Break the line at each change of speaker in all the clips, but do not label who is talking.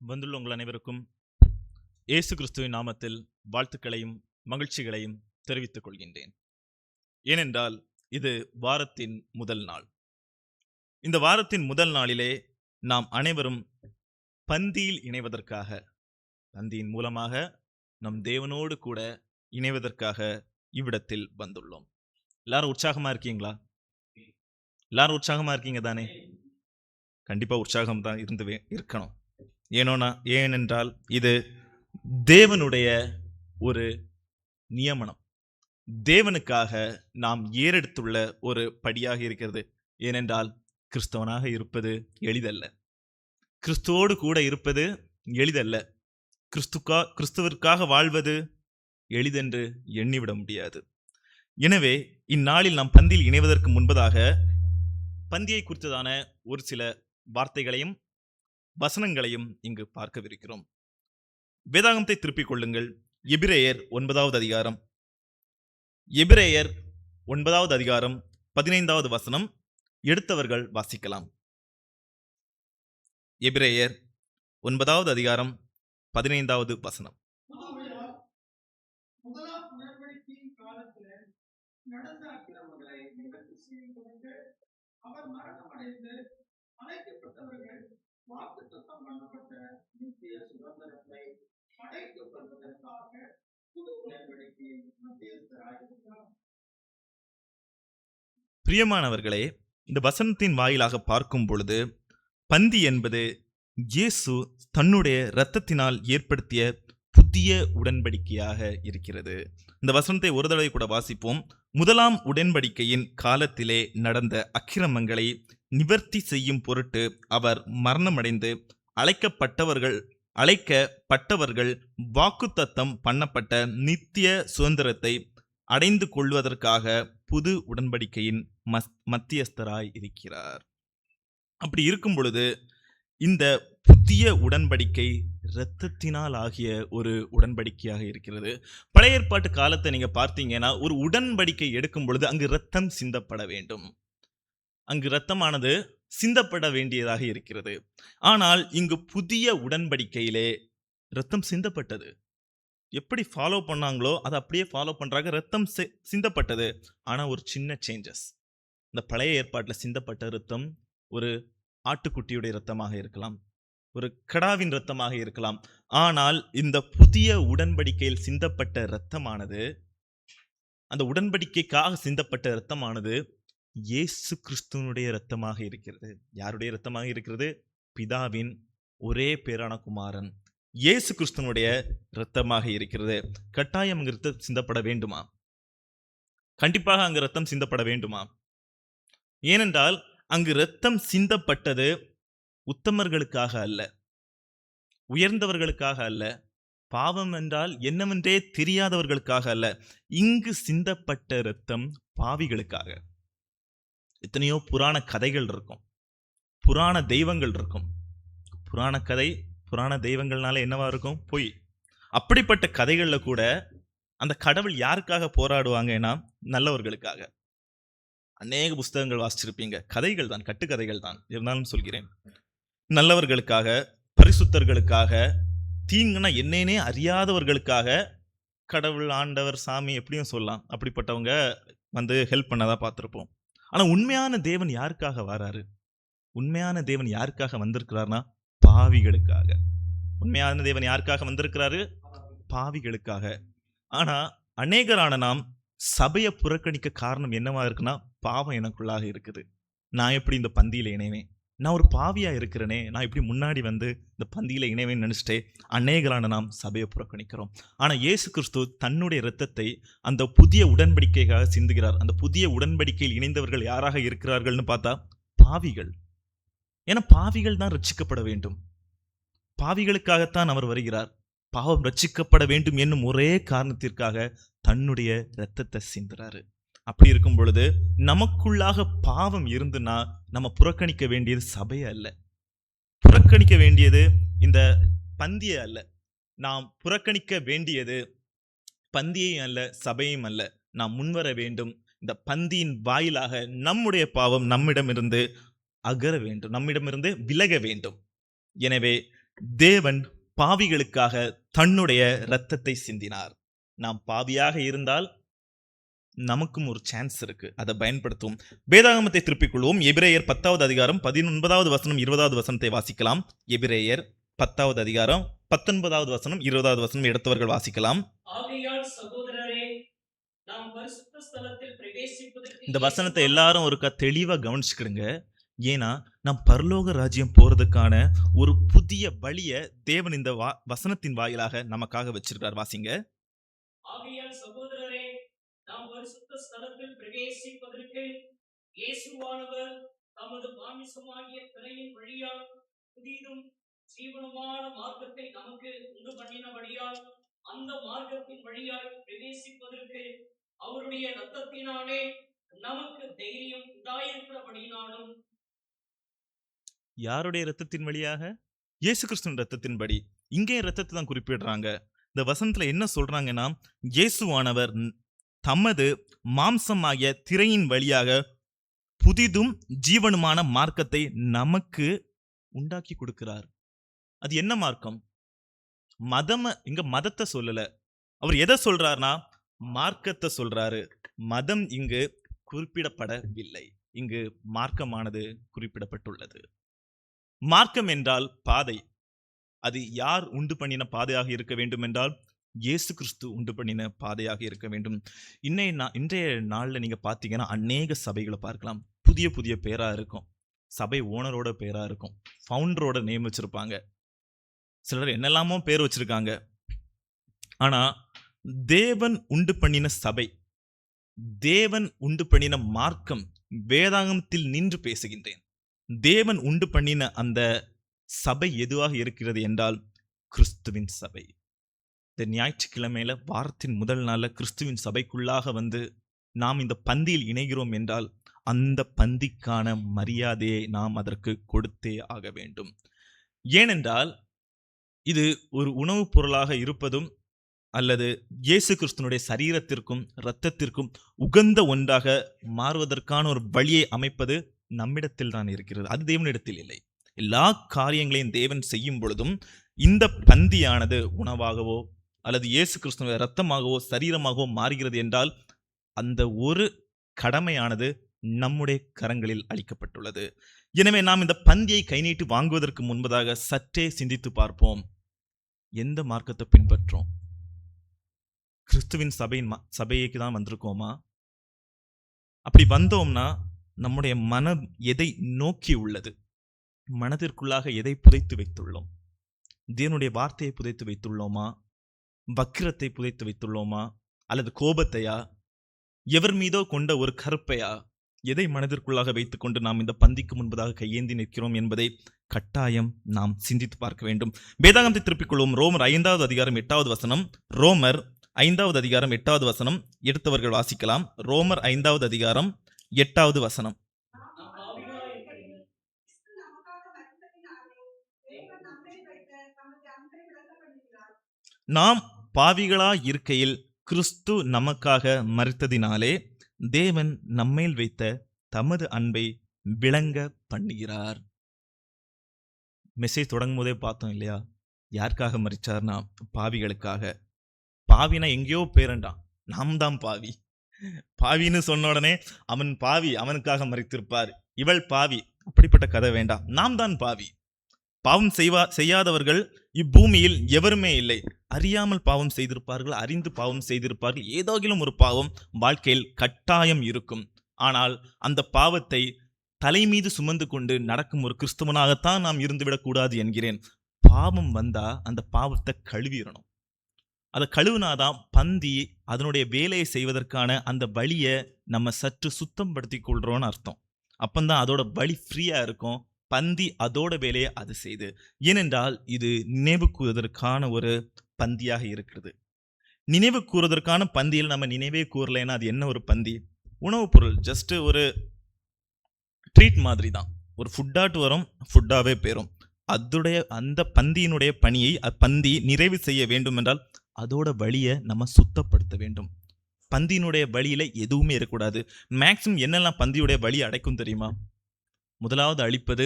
வந்துள்ள உங்கள் அனைவருக்கும் இயேசு கிறிஸ்துவின் நாமத்தில் வாழ்த்துக்களையும் மகிழ்ச்சிகளையும் தெரிவித்துக் கொள்கின்றேன். ஏனென்றால் இது வாரத்தின் முதல் நாள். இந்த வாரத்தின் முதல் நாளிலே நாம் அனைவரும் பந்தியில் இணைவதற்காக, பந்தியின் மூலமாக நம் தேவனோடு கூட இணைவதற்காக இவ்விடத்தில் வந்துள்ளோம். எல்லாரும் உற்சாகமா இருக்கீங்களா? எல்லாரும் உற்சாகமா இருக்கீங்க தானே? கண்டிப்பா உற்சாகம் தான் இருக்கணும். ஏனென்றால் இது தேவனுடைய ஒரு நியமனம். தேவனுக்காக நாம் ஏறெடுத்துள்ள ஒரு படியாக இருக்கிறது. ஏனென்றால் கிறிஸ்தவனாக இருப்பது எளிதல்ல, கிறிஸ்துவோடு கூட இருப்பது எளிதல்ல, கிறிஸ்துவிற்காக வாழ்வது எளிதென்று எண்ணிவிட முடியாது. எனவே இந்நாளில் நாம் பந்தியில் இணைவதற்கு முன்பதாக பந்தியை குறித்ததான ஒரு சில வார்த்தைகளையும் வசனங்களையும் இங்கு பார்க்கவிருக்கிறோம். வேதாகமத்தை திருப்பிக் கொள்ளுங்கள். எபிரேயர் 9வது அதிகாரம், எபிரேயர் 9வது அதிகாரம் 15வது வசனம். எடுத்தவர்கள் வாசிக்கலாம். எபிரேயர் 9வது அதிகாரம் 15வது வசனம். முதலாம் உடன்படிக்கையின் காலத்தில் நடந்த அக்கிரமங்களை நிவர்த்தி செய்யும் பொருட்டு அவர் மரணமடைந்து அழைக்கப்பட்டவர்கள் வாக்குத்தத்தம் பண்ணப்பட்ட நித்திய சுதந்திரத்தை அடைத்துக் கொள்வதற்காக புது உடன்படிக்கையின் மத்தியஸ்தராயிருக்கிறார். பிரியமானவர்களே, இந்த வசனத்தின் வாயிலாக பார்க்கும் பொழுது பந்தி என்பது இயேசு தன்னுடைய இரத்தத்தினால் ஏற்படுத்திய புதிய உடன்படிக்கையாக இருக்கிறது. இந்த வசனத்தை ஒரு தடவை கூட வாசிப்போம். முதலாம் உடன்படிக்கையின் காலத்திலே நடந்த அக்கிரமங்களை நிவர்த்தி செய்யும் பொருட்டு அவர் மரணமடைந்து அழைக்கப்பட்டவர்கள் வாக்குத்தத்தம் பண்ணப்பட்ட நித்திய சுதந்திரத்தை அடைந்து கொள்வதற்காக புது உடன்படிக்கையின் மத்தியஸ்தராய் இருக்கிறார். அப்படி இருக்கும் பொழுது இந்த புதிய உடன்படிக்கை இரத்தத்தினால் ஆகிய ஒரு உடன்படிக்கையாக இருக்கிறது. பழைய ஏற்பாட்டு காலத்தை நீங்க பார்த்தீங்கன்னா, ஒரு உடன்படிக்கை எடுக்கும் பொழுது அங்கு இரத்தம் சிந்தப்பட வேண்டும், அங்கு இரத்தமானது சிந்தப்பட வேண்டியதாக இருக்கிறது. ஆனால் இங்கு புதிய உடன்படிக்கையிலே இரத்தம் சிந்தப்பட்டது. எப்படி ஃபாலோ பண்ணாங்களோ அதை அப்படியே ஃபாலோ பண்றாங்க. இரத்தம் சிந்தப்பட்டது. ஆனா ஒரு சின்ன சேஞ்சஸ். இந்த பழைய ஏற்பாட்டில் சிந்தப்பட்ட இரத்தம் ஒரு ஆட்டுக்குட்டியுடைய இரத்தமாக இருக்கலாம், ஒரு கடாவின் இரத்தமாக இருக்கலாம். ஆனால் இந்த புதிய உடன்படிக்கையில் சிந்தப்பட்ட இரத்தமானது, அந்த உடன்படிக்கைக்காக சிந்தப்பட்ட இரத்தமானது இயேசு கிறிஸ்துவனுடைய இரத்தமாக இருக்கிறது. யாருடைய இரத்தமாக இருக்கிறது? பிதாவின் ஒரே பேரான குமாரன் இயேசு கிறிஸ்துவனுடைய இரத்தமாக இருக்கிறது. கட்டாயம் அங்கு இரத்தம் சிந்தப்பட வேண்டுமா? கண்டிப்பாக அங்கு இரத்தம் சிந்தப்பட வேண்டுமா? ஏனென்றால் அங்கு இரத்தம் சிந்தப்பட்டது உத்தமர்களுக்காக அல்ல, உயர்ந்தவர்களுக்காக அல்ல, பாவம் என்றால் என்னவென்றே தெரியாதவர்களுக்காக அல்ல. இங்கு சிந்தப்பட்ட இரத்தம் பாவிகளுக்காக. எத்தனையோ புராண கதைகள் இருக்கும், புராண தெய்வங்கள் இருக்கும். புராண கதை, புராண தெய்வங்கள்னால என்னவா இருக்கும்? பொய். அப்படிப்பட்ட கதைகள்ல கூட அந்த கடவுள் யாருக்காக போராடுவாங்கன்னா நல்லவர்களுக்காக. அநேக புஸ்தகங்கள் வாசிச்சிருப்பீங்க. கதைகள் தான், கட்டுக்கதைகள் தான், இருந்தாலும் சொல்கிறேன். நல்லவர்களுக்காக, பரிசுத்தர்களுக்காக, தீங்குனா என்னன்னே அறியாதவர்களுக்காக கடவுள், ஆண்டவர், சாமி எப்படியும் சொல்லலாம், அப்படிப்பட்டவங்க வந்து ஹெல்ப் பண்ணதா பார்த்துருப்போம். ஆனா உண்மையான தேவன் யாருக்காக வராரு? உண்மையான தேவன் யாருக்காக வந்திருக்கிறார்னா பாவிகளுக்காக. உண்மையான தேவன் யாருக்காக வந்திருக்கிறாரு? பாவிகளுக்காக. ஆனா அநேகரான நாம் சபையை புறக்கணிக்க காரணம் என்னவா இருக்குன்னா, பாவம் எனக்குள்ளாக இருக்குது. நான் எப்படி இந்த பந்தியில இணைவேன்? நான் ஒரு பாவியா இருக்கிறேனே, நான் எப்படி முன்னாடி வந்து இந்த பந்தியில இணைவேன்னு நினைச்சிட்டே அநேகரான நாம் சபையை புறக்கணிக்கிறோம். ஆனா இயேசு கிறிஸ்து தன்னுடைய இரத்தத்தை அந்த புதிய உடன்படிக்கைக்காக சிந்துகிறார். அந்த புதிய உடன்படிக்கையில் இணைந்தவர்கள் யாராக இருக்கிறார்கள்னு பார்த்தா பாவிகள். ஏன்னா பாவிகள் தான் ரட்சிக்கப்பட வேண்டும். பாவிகளுக்காகத்தான் அவர் வருகிறார். பாவம் ரட்சிக்கப்பட வேண்டும் என்னும் ஒரே காரணத்திற்காக தன்னுடைய இரத்தத்தை சிந்துறாரு. அப்படி இருக்கும் பொழுது நமக்குள்ளாக பாவம் இருந்துன்னா நம்ம புறக்கணிக்க வேண்டியது சபையை அல்ல, புறக்கணிக்க வேண்டியது இந்த பந்தியை அல்ல. நாம் புறக்கணிக்க வேண்டியது பந்தியையும் அல்ல, சபையும் அல்ல. நாம் முன்வர வேண்டும். இந்த பந்தியின் வாயிலாக நம்முடைய பாவம் நம்மிடமிருந்து அகர வேண்டும், நம்மிடமிருந்து விலக வேண்டும். எனவே தேவன் பாவிகளுக்காக தன்னுடைய இரத்தத்தை சிந்தினார். நாம் பாவியாக இருந்தால் நமக்கும் ஒரு சான்ஸ் இருக்கு, அதை பயன்படுத்துவோம். வேதாகமத்தை திருப்பிக் கொள்வோம். எபிரேயர் 10வது அதிகாரம் 19வது வசனம் 20வது வசனத்தை வாசிக்கலாம். எபிரேயர் 10வது அதிகாரம் 19வது வசனம் 20வது வசனம் எடுத்தவர்கள் வாசிக்கலாம்.
ஆகையால் சகோதரரே, நாம் பரிசுத்த ஸ்தலத்தில் பிரவேசிப்பதற்கு
இந்த வசனத்தை எல்லாரும் ஒருக்கா தெளிவா கவனிச்சுக்கிடுங்க. ஏன்னா நாம் பரலோக ராஜ்யம் போறதுக்கான ஒரு புதிய வழியை தேவன் இந்த வசனத்தின் வாயிலாக நமக்காக வச்சிருக்கார். வாசிங்க.
ஆகையால் சகோதரரே, நாம் பரிசுத்த ஸ்தலத்தில் பிரவேசிப்பதற்கு இயேசுவானவர் தமது மாமிசமாகிய திரையின் வழியால் புதிதும் ஜீவனுமான மார்க்கத்தை நமக்கு உண்டு பண்ணினபடியால் அந்த மார்க்கத்தின் வழியாய் பிரவேசிப்பதற்கு அவருடைய இரத்தத்தினாலே நமக்கு தைரியம் உண்டாயிருக்கிறபடினாலும்.
யாருடைய இரத்தத்தின் வழியாக? இயேசு கிறிஸ்துவின் இரத்தத்தின்படி. இங்கே இரத்தத்தை தான் குறிப்பிடுறாங்க. இந்த வசனத்துல என்ன சொல்றாங்கன்னா, இயேசுவானவர் தமது மாம்சமாகிய திரையின் வழியாக புதிதும் ஜீவனுமான மார்க்கத்தை நமக்கு உண்டாக்கி கொடுக்கிறார். அது என்ன மார்க்கம்? இங்க மதத்தை சொல்லல. அவர் எதை சொல்றாருன்னா மார்க்கத்தை சொல்றாரு. மதம் இங்கு குறிப்பிடப்படவில்லை. இங்கு மார்க்கமானது குறிப்பிடப்பட்டுள்ளது. மார்க்கம் என்றால் பாதை. அது யார் உண்டு பண்ணின பாதையாக இருக்க வேண்டும் என்றால் இயேசு கிறிஸ்து உண்டு பண்ணின பாதையாக இருக்க வேண்டும். இன்றைய நாள்ல நீங்க பாத்தீங்கன்னா அநேக சபைகளை பார்க்கலாம். புதிய புதிய பேரா இருக்கும். சபை ஓனரோட பேரா இருக்கும். ஃபவுண்டரோட நேம் வச்சிருப்பாங்க. சிலர் என்னெல்லாமோ பேர் வச்சிருக்காங்க. ஆனா தேவன் உண்டு பண்ணின சபை, தேவன் உண்டு பண்ணின மார்க்கம், வேதாகமத்தில் நின்று பேசுகின்றேன். தேவன் உண்டு பண்ணின அந்த சபை எதுவாக இருக்கிறது என்றால் கிறிஸ்துவின் சபை. இந்த ஞாயிற்றுக்கிழமையில வாரத்தின் முதல் நாள்ல கிறிஸ்துவின் சபைக்குள்ளாக வந்து நாம் இந்த பந்தியில் இணைகிறோம் என்றால் அந்த பந்திக்கான மரியாதையை நாம் அதற்கு கொடுத்தே ஆக வேண்டும். ஏனென்றால் இது ஒரு உணவுப் பொருளாக இருப்பதும் அல்லது இயேசு கிறிஸ்துனுடைய சரீரத்திற்கும் இரத்தத்திற்கும் உகந்த ஒன்றாக மாறுவதற்கான ஒரு வழியை அமைப்பது நம்மிடத்தில் தான் இருக்கிறது. அது தேவனிடத்தில் இல்லை. எல்லா காரியங்களையும் தேவன் செய்யும் பொழுதும் இந்த பந்தியானது உணவாகவோ அல்லது இயேசு கிறிஸ்துவின் இரத்தமாகவோ சரீரமாகவோ மாறுகிறது என்றால் அந்த ஒரு கடமையானது நம்முடைய கரங்களில் அளிக்கப்பட்டுள்ளது. எனவே நாம் இந்த பந்தியை கை நீட்டி வாங்குவதற்கு முன்பதாக சற்றே சிந்தித்து பார்ப்போம். எந்த மார்க்கத்தை பின்பற்றோம்? கிறிஸ்துவின் சபைக்கு தான் வந்திருக்கோமா? அப்படி வந்தோம்னா நம்முடைய மனம் எதை நோக்கி உள்ளது? மனதிற்குள்ளாக எதை புதைத்து வைத்துள்ளோம்? தேவனுடைய வார்த்தையை புதைத்து வைத்துள்ளோமா? வக்கிரத்தை புதைத்து வைத்துள்ளோமா? அல்லது கோபத்தையா? எவர் மீதோ கொண்ட ஒரு கருப்பையா? எதை மனதிற்குள்ளாக வைத்துக்கொண்டு நாம் இந்த பந்திக்கு முன்பதாக கையேந்தி நிற்கிறோம் என்பதை கட்டாயம் நாம் சிந்தித்து பார்க்க வேண்டும். வேதாகமத்தை திருப்பிக் கொள்வோம். ரோமர் 5வது அதிகாரம் 8வது வசனம். ரோமர் 5வது அதிகாரம் 8வது வசனம் எடுத்தவர்கள் வாசிக்கலாம். ரோமர் 5வது அதிகாரம் 8வது வசனம். நாம் பாவிகளாய் இருக்கையில் கிறிஸ்து நமக்காக மரித்ததினாலே தேவன் நம்மேல் வைத்த தமது அன்பை விளங்க பண்ணுகிறார். மெசேஜ் தொடங்கும் போதே பார்த்தோம் இல்லையா? யாருக்காக மரிச்சார்னா பாவிகளுக்காக. பாவினா எங்கேயோ பேரண்டான், நாம் தான் பாவி. பாவின்னு சொன்ன உடனே அவன் பாவி, அவனுக்காக மரித்திருப்பார், இவள் பாவி, அப்படிப்பட்ட கதை வேண்டாம். நாம் தான் பாவி. பாவம் செய்யாதவர்கள் இப்பூமியில் எவருமே இல்லை. அறியாமல் பாவம் செய்திருப்பார்கள், அறிந்து பாவம் செய்திருப்பார்கள். ஏதோகிலும் ஒரு பாவம் வாழ்க்கையில் கட்டாயம் இருக்கும். ஆனால் அந்த பாவத்தை தலைமீது சுமந்து கொண்டு நடக்கும் ஒரு கிறிஸ்தவனாகத்தான் நாம் இருந்துவிடக்கூடாது என்கிறேன். பாவம் வந்தா அந்த பாவத்தை கழுவிடணும். அதை கழுவுனாதான் பந்தி அதனுடைய வேலையை செய்வதற்கான அந்த வழியை நம்ம சற்று சுத்தம் படுத்தி கொள்றோம்னு அர்த்தம். அப்பந்தான் அதோட வழி ஃப்ரீயா இருக்கும். பந்தி அதோட வேலையை அது செய்து. ஏனென்றால் இது நினைவு கூறுவதற்கான ஒரு பந்தியாக இருக்கிறது. நினைவு கூறுவதற்கான பந்தியில் நம்ம நினைவே கூறலைன்னா அது என்ன ஒரு பந்தி? உணவுப் பொருள், ஜஸ்ட் ஒரு ட்ரீட் மாதிரி தான். ஒரு ஃபுட்டாட்டு வரும், ஃபுட்டாவே போயிடும். அந்த பந்தியினுடைய பணியை பந்தி நிறைவு செய்ய வேண்டும் என்றால் அதோட வழியை நம்ம சுத்தப்படுத்த வேண்டும். பந்தியினுடைய வழியில எதுவுமே இருக்கக்கூடாது. மேக்சிமம் என்னெல்லாம் பந்தியுடைய வழி அடைக்கும் தெரியுமா? முதலாவது அழிப்பது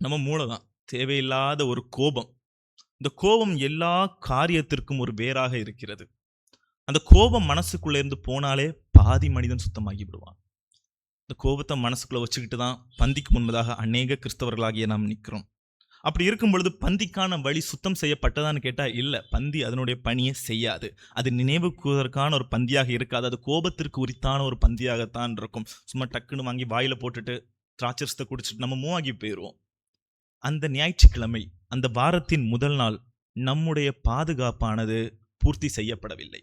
நம்ம மூளை தான். தேவையில்லாத ஒரு கோபம். இந்த கோபம் எல்லா காரியத்திற்கும் ஒரு வேராக இருக்கிறது. அந்த கோபம் மனசுக்குள்ள இருந்து போனாலே பாதி மனிதன் சுத்தமாகி விடுவான். இந்த கோபத்தை மனசுக்குள்ள வச்சுக்கிட்டு தான் பந்திக்கு முன்பதாக அநேக கிறிஸ்தவர்களாகிய நாம் நிற்கிறோம். அப்படி இருக்கும் பொழுது பந்திக்கான வழி சுத்தம் செய்யப்பட்டதான்னு கேட்டா இல்ல. பந்தி அதனுடைய பணியை செய்யாது. அது நினைவு கூறுவதற்கான ஒரு பந்தியாக இருக்காது. அது கோபத்திற்கு உரித்தான ஒரு பந்தியாகத்தான் இருக்கும். சும்மா டக்குன்னு வாங்கி வாயில போட்டுட்டு திராட்சரசத்தை குடிச்சிட்டு நம்ம மூவாகி போயிடுவோம். அந்த ஞாயிற்றுக்கிழமை, அந்த வாரத்தின் முதல் நாள் நம்முடைய பாதுகாப்பானது பூர்த்தி செய்யப்படவில்லை.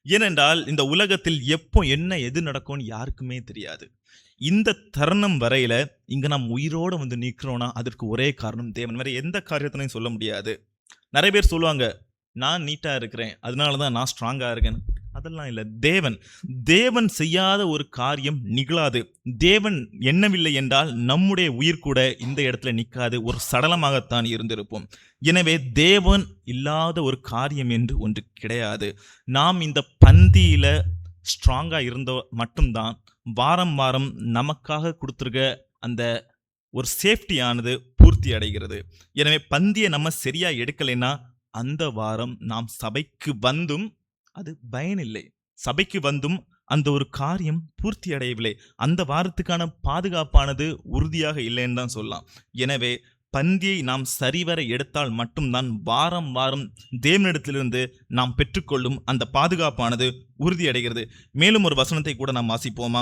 ஏனென்றால் இந்த உலகத்தில் எப்போ என்ன எது நடக்கும்னு யாருக்குமே தெரியாது. இந்த தருணம் வரையில இங்க நாம் உயிரோட வந்து நிற்கிறோம்னா அதற்கு ஒரே காரணம் தேவன். வேற எந்த காரியத்தினையும் சொல்ல முடியாது. நிறைய பேர் சொல்லுவாங்க, நான் நீட்டா இருக்கிறேன், அதனாலதான் நான் ஸ்ட்ராங்கா இருக்கேன். அதெல்லாம் இல்ல. தேவன் செய்யாத ஒரு காரியம் நிகழாது. தேவன் எண்ணவில்லை என்றால் நம்முடைய உயிர் கூட இந்த இடத்துல நிற்காது. ஒரு சடலமாகத்தான் இருந்திருப்போம். எனவே தேவன் இல்லாத ஒரு காரியம் என்று ஒன்று கிடையாது. நாம் இந்த பந்தியில ஸ்ட்ராங்கா இருந்த மட்டும்தான் வாரம் வாரம் நமக்காக கொடுத்துருக்க அந்த ஒரு சேஃப்டியானது பூர்த்தி அடைகிறது. எனவே பந்தியை நம்ம சரியா எடுக்கலைன்னா அந்த வாரம் நாம் சபைக்கு வந்தும் அது பயனில்லை. சபைக்கு வந்தும் அந்த ஒரு காரியம் பூர்த்தி அடையவில்லை. அந்த வாரத்துக்கான பாதுகாப்பானது உறுதியாக இல்லைன்னு தான் சொல்லலாம். எனவே பந்தியை நாம் சரிவர எடுத்தால் மட்டும்தான் வாரம் வாரம் தேவனிடத்திலிருந்து நாம் பெற்றுக்கொள்ளும் அந்த பாதுகாப்பானது உறுதியடைகிறது. மேலும் ஒரு வசனத்தை கூட நாம் வாசிப்போமா?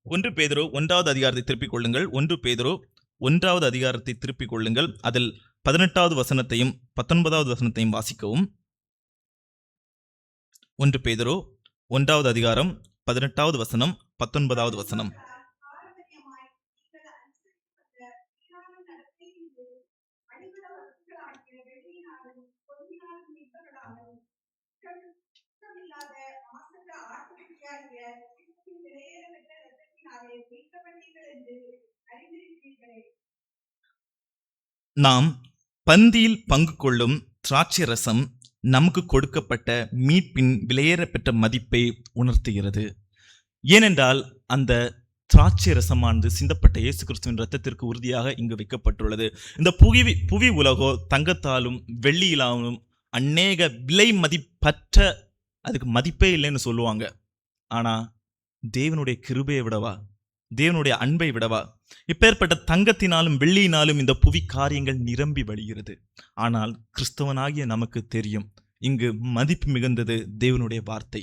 1 பேதுரு 1வது அதிகாரத்தை திருப்பிக் கொள்ளுங்கள். 1 பேதுரு 1வது அதிகாரத்தை திருப்பிக் கொள்ளுங்கள். அதில் 18வது வசனத்தையும் 19வது வசனத்தையும் வாசிக்கவும். 1 பேதுரு 1வது அதிகாரம் 18வது வசனம் 19வது வசனம். நாம் பந்தியில் பங்கு கொள்ளும் திராட்சை ரசம் நமக்கு கொடுக்கப்பட்ட மீட்பின் விலையேறப்பெற்ற மதிப்பை உணர்த்துகிறது. ஏனென்றால் அந்த திராட்சை ரசமானது சிந்தப்பட்ட இயேசு கிறிஸ்துவின் இரத்தத்திற்கு உறுதியாக இங்கு வைக்கப்பட்டுள்ளது. இந்த புவி உலகோ தங்கத்தாலும் வெள்ளியிலாலும் அநேக விலை மதிப்பற்ற, அதுக்கு மதிப்பே இல்லைன்னு சொல்லுவாங்க. ஆனா தேவனுடைய கிருபையை விடவா, தேவனுடைய அன்பை விடவா, இப்பேற்பட்ட தங்கத்தினாலும் வெள்ளியினாலும் இந்த புவி காரியங்கள் நிரம்பி வழிகிறது. ஆனால் கிறிஸ்தவனாகிய நமக்கு தெரியும், இங்கு மதிப்பு மிகுந்தது தேவனுடைய வார்த்தை.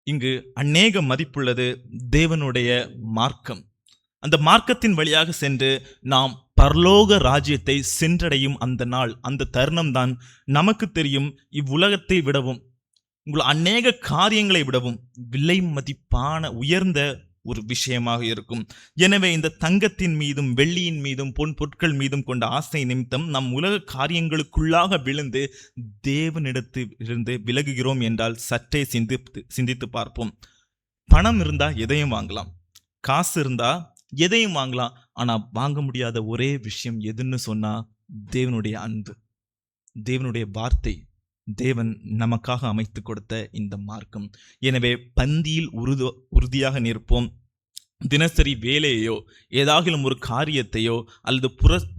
இங்கு அநேக மதிப்புள்ளது தேவனுடைய மார்க்கம். அந்த மார்க்கத்தின் வழியாக சென்று நாம் பரலோக ராஜ்யத்தை சென்றடையும் அந்த நாள், அந்த தருணம் தான் நமக்கு தெரியும் இவ்வுலகத்தை விடவும், உங்கள் அநேக காரியங்களை விடவும் விலை மதிப்பான உயர்ந்த ஒரு விஷயமாக இருக்கும். எனவே இந்த தங்கத்தின் மீதும் வெள்ளியின் மீதும் பொன் பொருட்கள் மீதும் கொண்ட ஆசை நிமித்தம் நம் உலக காரியங்களுக்குள்ளாக விழுந்து தேவனிடத்திலிருந்து விலகுகிறோம் என்றால் சற்றே சிந்தித்து பார்ப்போம். பணம் இருந்தா எதையும் வாங்கலாம், காசு இருந்தா எதையும் வாங்கலாம். ஆனா வாங்க முடியாத ஒரே விஷயம் எதுன்னு சொன்னா தேவனுடைய அன்பு, தேவனுடைய வார்த்தை, தேவன் நமக்காக அமைத்து கொடுத்த இந்த மார்க்கம். எனவே பந்தியில் உறுதியாக நிற்போம். தினசரி வேலையோ ஏதாகிலும் ஒரு காரியத்தையோ அல்லது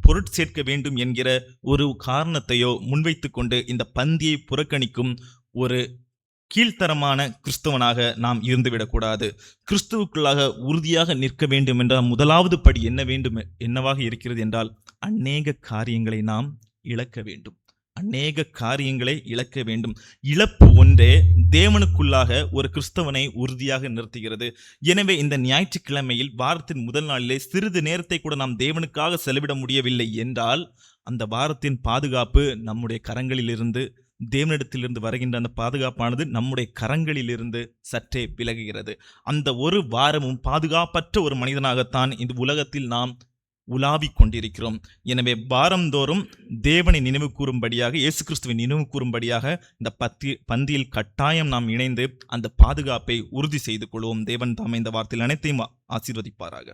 பொருட்சேர்க்க வேண்டும் என்கிற ஒரு காரணத்தையோ முன்வைத்து கொண்டு இந்த பந்தியை புறக்கணிக்கும் ஒரு கீழ்த்தரமான கிறிஸ்தவனாக நாம் இருந்துவிடக்கூடாது. கிறிஸ்துவுக்குள்ளாக உறுதியாக நிற்க வேண்டும் என்றால் முதலாவது படி என்னவாக இருக்கிறது என்றால் அநேக காரியங்களை நாம் இழக்க வேண்டும். அநேக காரியங்களை இழக்க வேண்டும். இழப்பு ஒன்றே தேவனுக்குள்ளாக ஒரு கிறிஸ்தவனை உறுதியாக நிறுத்துகிறது. எனவே இந்த ஞாயிற்றுக்கிழமையில் வாரத்தின் முதல் நாளிலே சிறிது நேரத்தை கூட நாம் தேவனுக்காக செலவிட முடியவில்லை என்றால் அந்த வாரத்தின் பாதுகாப்பு நம்முடைய கரங்களிலிருந்து, தேவனிடத்திலிருந்து வருகின்ற அந்த பாதுகாப்பானது நம்முடைய கரங்களிலிருந்து சற்றே விலகுகிறது. அந்த ஒரு வாரமும் பாதுகாப்பற்ற ஒரு மனிதனாகத்தான் இந்த உலகத்தில் நாம் உலாவிக் கொண்டிருக்கிறோம். எனவே வாரந்தோறும் தேவனை நினைவு கூறும்படியாக, இயேசு கிறிஸ்துவை நினைவு கூறும்படியாக இந்த பந்தியில் கட்டாயம் நாம் இணைந்து அந்த பாதுகாப்பை உறுதி செய்து கொள்வோம். தேவன் தாமே இந்த வார்த்தையில் அனைத்தையும் ஆசீர்வதிப்பாராக.